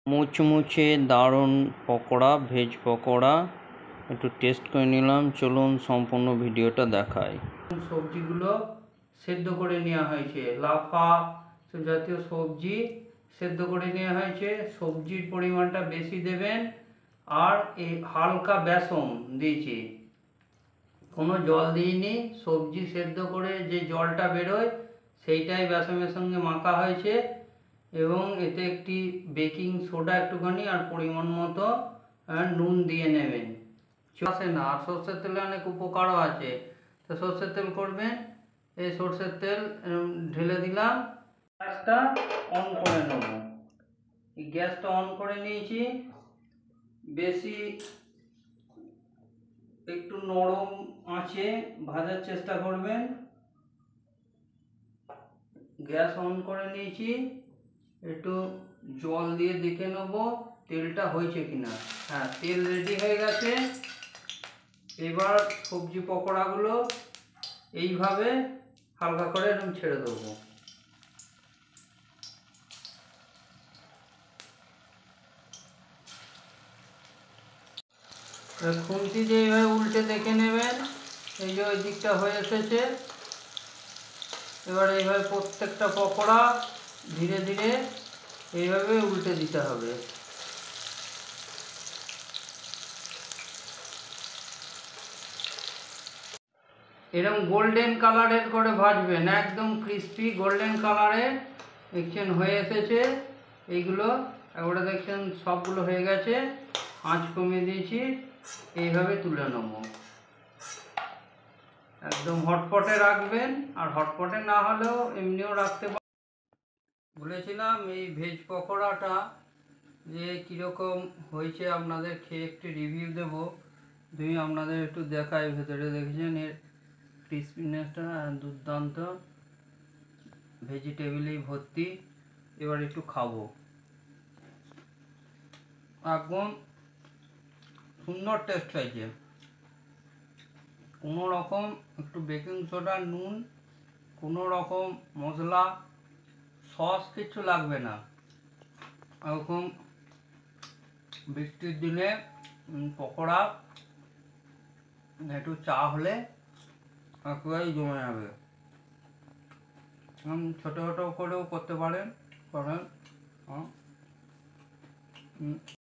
মুচমুচে দারুণ পকোড়া, ভেজ পকোড়া একটু টেস্ট করে নিলাম। চলুন সম্পূর্ণ ভিডিওটা দেখাই। সবজিগুলো সেদ্ধ করে নেওয়া হয়েছে, লাফা জাতীয় সবজি সেদ্ধ করে নেওয়া হয়েছে। সবজির পরিমাণটা বেশি দেবেন, আর এই হালকা বেসন দিয়েছি, কোনো জল দিইনি। সবজি সেদ্ধ করে যে জলটা বেরোয় সেইটাই বেসনের সঙ্গে মাখা হয়েছে, এবং এতে একটি বেকিং সোডা একটুখানি আর পরিমাণ মতো নুন দিয়ে নেবেন। আসে না, আর সর্ষের তেলে অনেক উপকারও আছে, তো সর্ষের তেল করবেন। এই সর্ষের তেল ঢেলে দিলাম। গ্যাসটা অন করে নেব। গ্যাসটা অন করে নিয়েছি। বেশি একটু নরম আঁচে ভাজার চেষ্টা করবেন। গ্যাস অন করে নিয়েছি। একটু জল দিয়ে দেখে নেব তেলটা হয়েছে কিনা। হ্যাঁ, তেল রেডি হয়ে গেছে। এবার সবজি পকোড়াগুলো এইভাবে হালকা করে এরকম ছেড়ে দেবো। খুন্তি দিয়ে এইভাবে উল্টে দেখে নেবেন, এই যে ওই দিকটা হয়ে এসেছে। এবার এইভাবে প্রত্যেকটা পকোড়া ধীরে ধীরে এইভাবে উল্টে দিতে হবে। এরকম গোল্ডেন কালারের করে ভাজবেন, একদম ক্রিস্পি গোল্ডেন কালারের। দেখছেন হয়ে এসেছে এইগুলো। একবারে দেখছেন সবগুলো হয়ে গেছে। আঁচ কমিয়ে দিয়েছি, এইভাবে তুলে নেব। একদম হটপটে রাখবেন, আর হটপটে না হলেও এমনিও রাখতে পারেন। বলেছিলাম এই ভেজ পকোড়াটা যে কীরকম হয়েছে আপনাদের খেয়ে একটু রিভিউ দেব। আপনাদের একটু দেখাই। ভেতরে দেখছেন এর ক্রিসপিনেসটা দুর্দান্ত, ভেজিটেবলেই ভর্তি। এবার একটু খাবো। একদম সুন্দর টেস্ট হয়েছে। কোনো রকম একটু বেকিং সোডা, নুন, কোনো রকম মশলা, সস কিছু লাগবে না। এরকম বৃষ্টির দিনে পকোড়া একটু চা হলে একেবারেই জমে যাবে। ছোটো ছোটো করেও করতে পারেন।